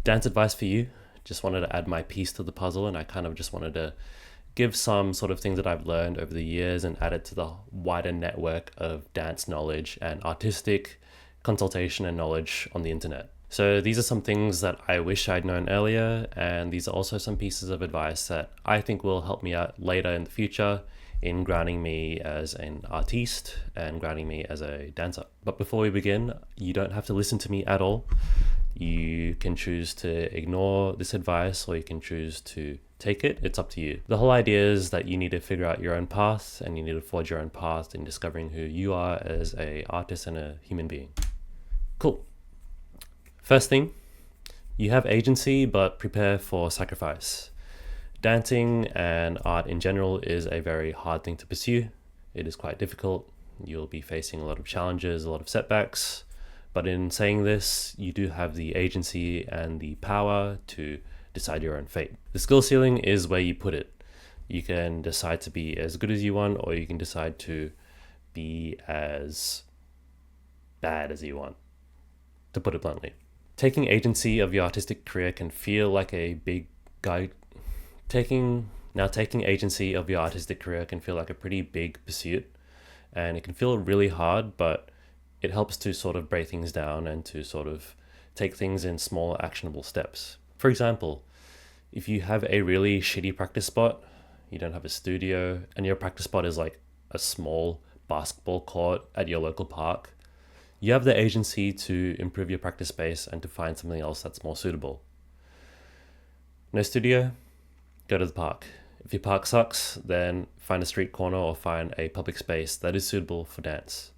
Dance advice for you. Just wanted to add my piece to the puzzle, and I kind of just wanted to give some sort of things that I've learned over the years and add it to the wider network of dance knowledge and artistic consultation and knowledge on the internet. So these are some things that I wish I'd known earlier, and these are also some pieces of advice that I think will help me out later in the future in grounding me as an artiste and grounding me as a dancer. But before we begin, you don't have to listen to me at all. You can choose to ignore this advice or you can choose to take it. It's up to you. The whole idea is that you need to figure out your own path and you need to forge your own path in discovering who you are as an artist and a human being. Cool. First thing, you have agency, but prepare for sacrifice. Dancing and art in general is a very hard thing to pursue. It is quite difficult. You'll be facing a lot of challenges, a lot of setbacks. But in saying this, you do have the agency and the power to decide your own fate. The skill ceiling is where you put it. You can decide to be as good as you want, or you can decide to be as bad as you want, to put it bluntly. Taking agency of your artistic career can feel like a big guy. Taking agency of your artistic career can feel like a pretty big pursuit, and it can feel really hard, but it helps to sort of break things down and to sort of take things in small actionable steps. For example, if you have a really shitty practice spot, you don't have a studio, and your practice spot is like a small basketball court at your local park, you have the agency to improve your practice space and to find something else that's more suitable. No studio? Go to the park. If your park sucks, then find a street corner or find a public space that is suitable for dance.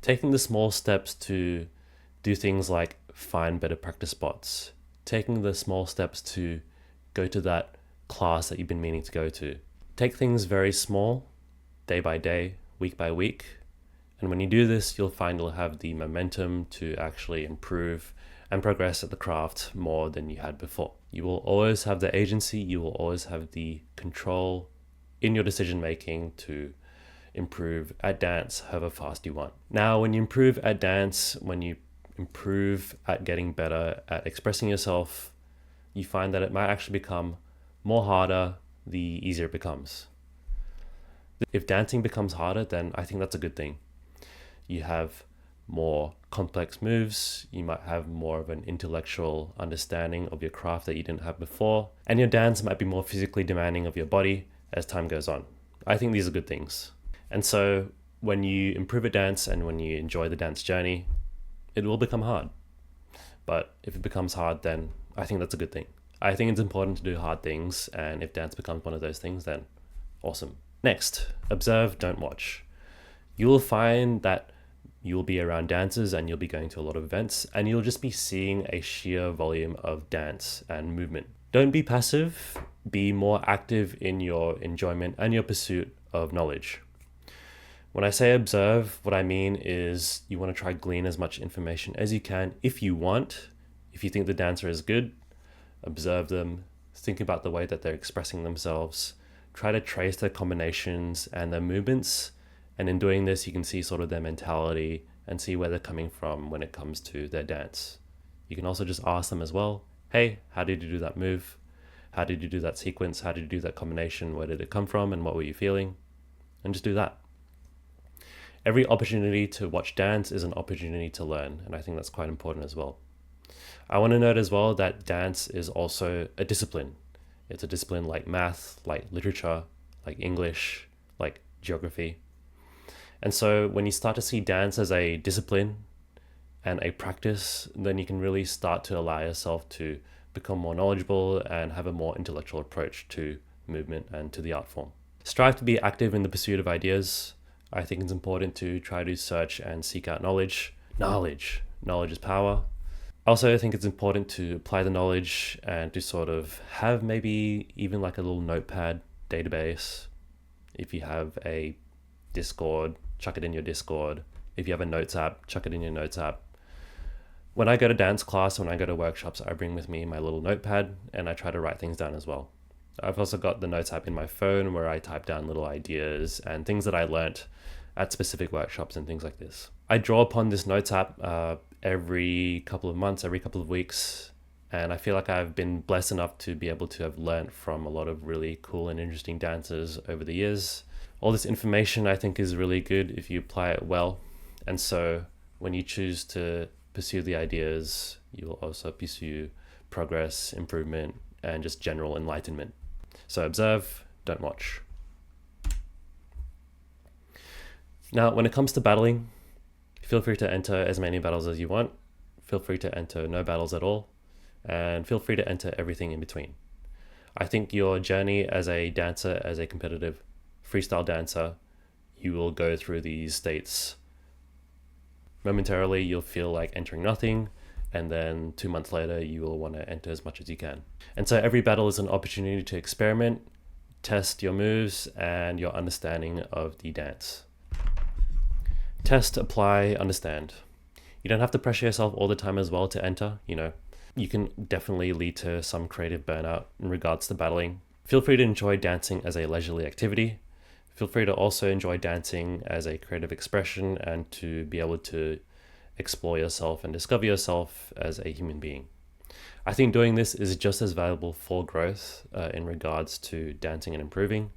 Taking the small steps to do things like find better practice spots. Taking the small steps to go to that class that you've been meaning to go to. Take things very small, day by day, week by week. And when you do this, you'll find you'll have the momentum to actually improve and progress at the craft more than you had before. You will always have the agency, you will always have the control in your decision making to improve at dance however fast you want. Now, when you improve at dance, when you improve at getting better at expressing yourself, you find that it might actually become more harder the easier it becomes. If dancing becomes harder, then I think that's a good thing. You have more complex moves, you might have more of an intellectual understanding of your craft that you didn't have before, and your dance might be more physically demanding of your body as time goes on. I think these are good things. And so when you improve at dance and when you enjoy the dance journey, it will become hard. But if it becomes hard, then I think that's a good thing. I think it's important to do hard things, and if dance becomes one of those things, then awesome. Next, observe, don't watch. You will find that you'll be around dancers and you'll be going to a lot of events and you'll just be seeing a sheer volume of dance and movement. Don't be passive, be more active in your enjoyment and your pursuit of knowledge. When I say observe, what I mean is you want to try glean as much information as you can if you want. If you think the dancer is good, observe them, think about the way that they're expressing themselves, try to trace their combinations and their movements. And in doing this, you can see sort of their mentality and see where they're coming from when it comes to their dance. You can also just ask them as well, hey, how did you do that move? How did you do that sequence? How did you do that combination? Where did it come from? And what were you feeling? And just do that. Every opportunity to watch dance is an opportunity to learn. And I think that's quite important as well. I want to note as well that dance is also a discipline. It's a discipline like math, like literature, like English, like geography. And so when you start to see dance as a discipline and a practice, then you can really start to allow yourself to become more knowledgeable and have a more intellectual approach to movement and to the art form. Strive to be active in the pursuit of ideas. I think it's important to try to search and seek out knowledge. Knowledge is power. Also, I think it's important to apply the knowledge and to sort of have maybe even like a little notepad database. If you have a Discord, chuck it in your Discord. If you have a notes app, chuck it in your notes app. When I go to dance class, when I go to workshops, I bring with me my little notepad and I try to write things down as well. I've also got the notes app in my phone where I type down little ideas and things that I learnt at specific workshops and things like this. I draw upon this notes app every couple of months, every couple of weeks, And I feel like I've been blessed enough to be able to have learnt from a lot of really cool and interesting dancers over the years. All this information I think is really good if you apply it well. And so when you choose to pursue the ideas, you will also pursue progress, improvement, and just general enlightenment. So observe, don't watch. Now, when it comes to battling, feel free to enter as many battles as you want. Feel free to enter no battles at all. And feel free to enter everything in between. I think your journey as a dancer, as a competitive freestyle dancer, you will go through these states. Momentarily, you'll feel like entering nothing, and then 2 months later, you will want to enter as much as you can. And so every battle is an opportunity to experiment, test your moves, and your understanding of the dance. Test, apply, understand. You don't have to pressure yourself all the time as well to enter, You can definitely lead to some creative burnout in regards to battling. Feel free to enjoy dancing as a leisurely activity. Feel free to also enjoy dancing as a creative expression and to be able to explore yourself and discover yourself as a human being. I think doing this is just as valuable for growth in regards to dancing and improving.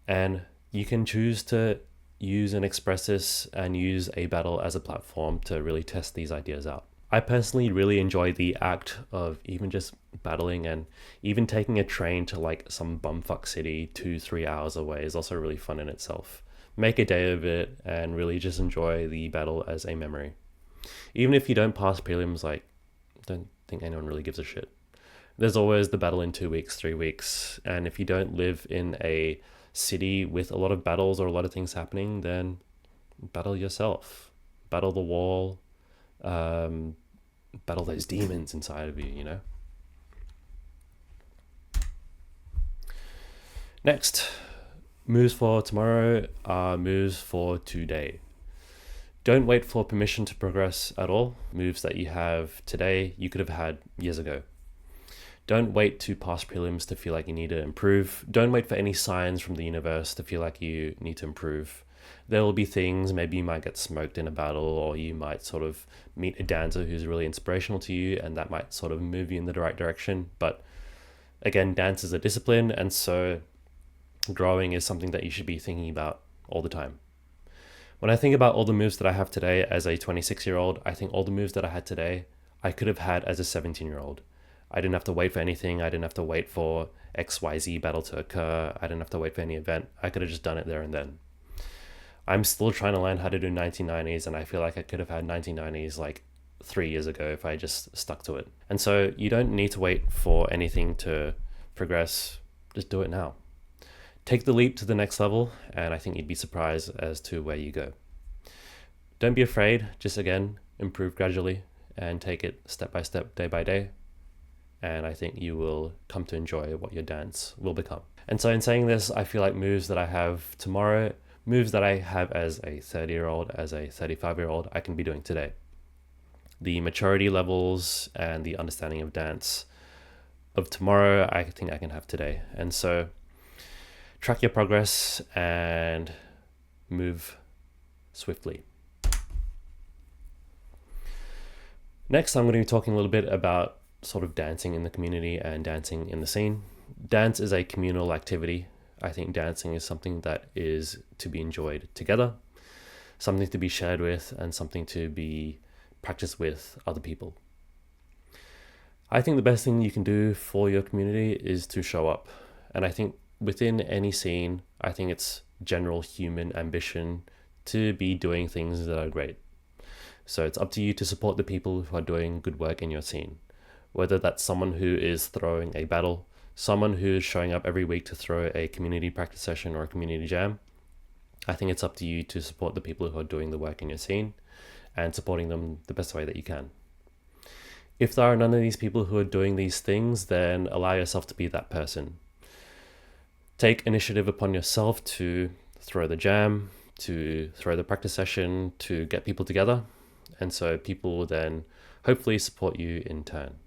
And you can choose to use and express this and use a battle as a platform to really test these ideas out. I personally really enjoy the act of even just battling, and even taking a train to like some bumfuck city 2-3 hours away is also really fun in itself. Make a day of it and really just enjoy the battle as a memory. Even if you don't pass prelims, don't think anyone really gives a shit. There's always the battle in 2 weeks, 3 weeks, and if you don't live in a city with a lot of battles or a lot of things happening, then battle yourself. Battle the wall. Battle those demons inside of you, Next, moves for tomorrow are moves for today. Don't wait for permission to progress at all. Moves that you have today, you could have had years ago. Don't wait to pass prelims to feel like you need to improve. Don't wait for any signs from the universe to feel like you need to improve. There will be things, maybe you might get smoked in a battle, or you might sort of meet a dancer who's really inspirational to you, and that might sort of move you in the right direction. But again, dance is a discipline, and so growing is something that you should be thinking about all the time. When I think about all the moves that I have today as a 26-year-old, I think all the moves that I had today, I could have had as a 17-year-old. I didn't have to wait for anything. I didn't have to wait for XYZ battle to occur. I didn't have to wait for any event. I could have just done it there and then. I'm still trying to learn how to do 1990s, and I feel like I could have had 1990s like 3 years ago if I just stuck to it. And so you don't need to wait for anything to progress. Just do it now. Take the leap to the next level, and I think you'd be surprised as to where you go. Don't be afraid. Just again, improve gradually and take it step by step, day by day. And I think you will come to enjoy what your dance will become. And so in saying this, I feel like moves that I have tomorrow, moves that I have as a 30-year-old, as a 35-year-old, I can be doing today. The maturity levels and the understanding of dance of tomorrow, I think I can have today. And so track your progress and move swiftly. Next, I'm going to be talking a little bit about sort of dancing in the community and dancing in the scene. Dance is a communal activity. I think dancing is something that is to be enjoyed together, something to be shared with, and something to be practiced with other people. I think the best thing you can do for your community is to show up. And I think within any scene, I think it's general human ambition to be doing things that are great. So it's up to you to support the people who are doing good work in your scene. Whether that's someone who is throwing a battle, someone who is showing up every week to throw a community practice session or a community jam, I think it's up to you to support the people who are doing the work in your scene and supporting them the best way that you can. If there are none of these people who are doing these things, then allow yourself to be that person. Take initiative upon yourself to throw the jam, to throw the practice session, to get people together. And so people will then hopefully support you in turn.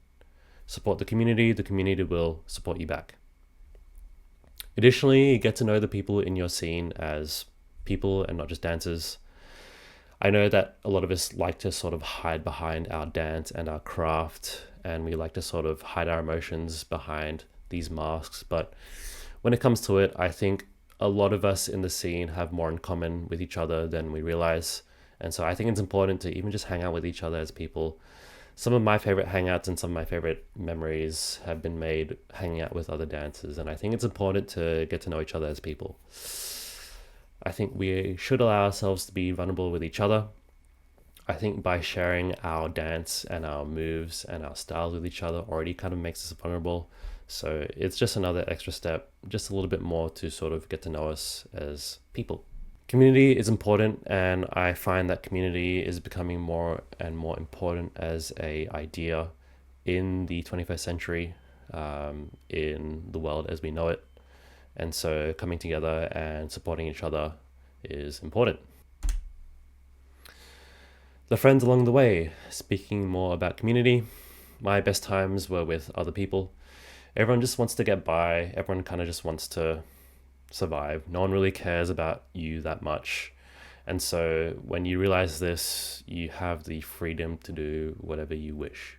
Support the community will support you back. Additionally, get to know the people in your scene as people and not just dancers. I know that a lot of us like to sort of hide behind our dance and our craft and we like to sort of hide our emotions behind these masks. But when it comes to it, I think a lot of us in the scene have more in common with each other than we realize. And so I think it's important to even just hang out with each other as people. Some of my favorite hangouts and some of my favorite memories have been made hanging out with other dancers. And I think it's important to get to know each other as people. I think we should allow ourselves to be vulnerable with each other. I think by sharing our dance and our moves and our styles with each other already kind of makes us vulnerable. So it's just another extra step, just a little bit more to sort of get to know us as people. Community is important, and I find that community is becoming more and more important as an idea in the 21st century, in the world as we know it. And so coming together and supporting each other is important. The friends along the way, speaking more about community, my best times were with other people. Everyone just wants to get by. Everyone kind of just wants to survive. No one really cares about you that much. And so when you realize this, you have the freedom to do whatever you wish.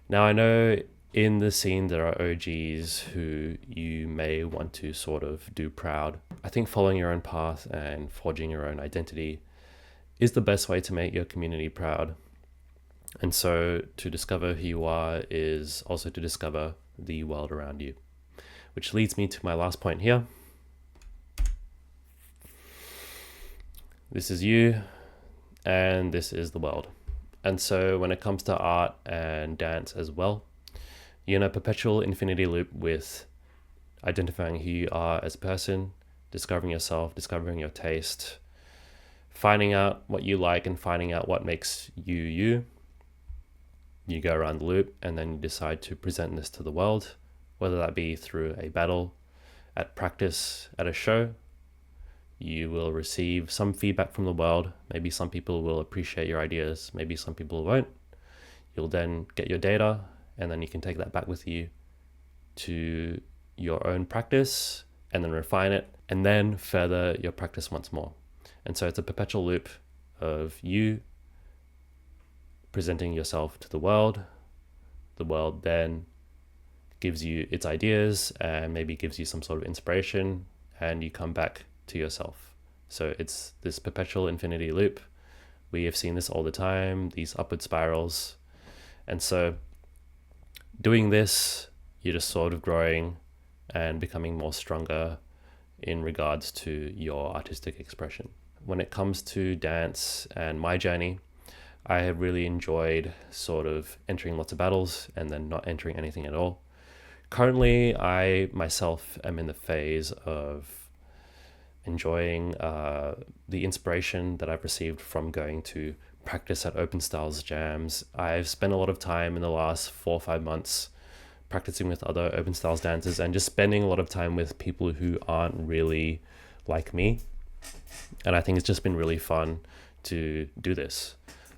Now, I know in the scene there are OGs who you may want to sort of do proud. I think following your own path and forging your own identity is the best way to make your community proud. And so to discover who you are is also to discover the world around you. Which leads me to my last point here. This is you, and this is the world. And so when it comes to art and dance as well, you're in a perpetual infinity loop with identifying who you are as a person, discovering yourself, discovering your taste, finding out what you like and finding out what makes you you. You go around the loop and then you decide to present this to the world, whether that be through a battle, at practice, at a show. You will receive some feedback from the world. Maybe some people will appreciate your ideas. Maybe some people won't. You'll then get your data, and then you can take that back with you to your own practice and then refine it and then further your practice once more. And so it's a perpetual loop of you presenting yourself to the world. The world then gives you its ideas and maybe gives you some sort of inspiration, and you come back to yourself. So it's this perpetual infinity loop. We have seen this all the time, these upward spirals. And so doing this, you're just sort of growing and becoming more stronger in regards to your artistic expression. When it comes to dance and my journey, I have really enjoyed sort of entering lots of battles and then not entering anything at all. Currently, I myself am in the phase of enjoying the inspiration that I've received from going to practice at open styles jams. I've spent a lot of time in the last 4 or 5 months practicing with other open styles dancers and just spending a lot of time with people who aren't really like me. And I think it's just been really fun to do this.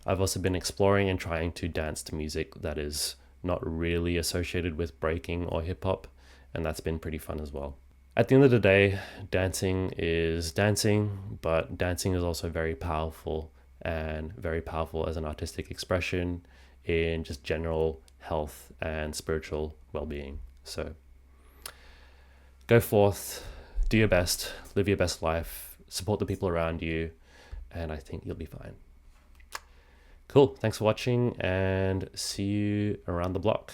I've also been exploring and trying to dance to music that is not really associated with breaking or hip hop, and that's been pretty fun as well. At the end of the day, dancing is dancing, but dancing is also very powerful and very powerful as an artistic expression in just general health and spiritual well-being. So go forth, do your best, live your best life, support the people around you, and I think you'll be fine. Cool. Thanks for watching, and see you around the block.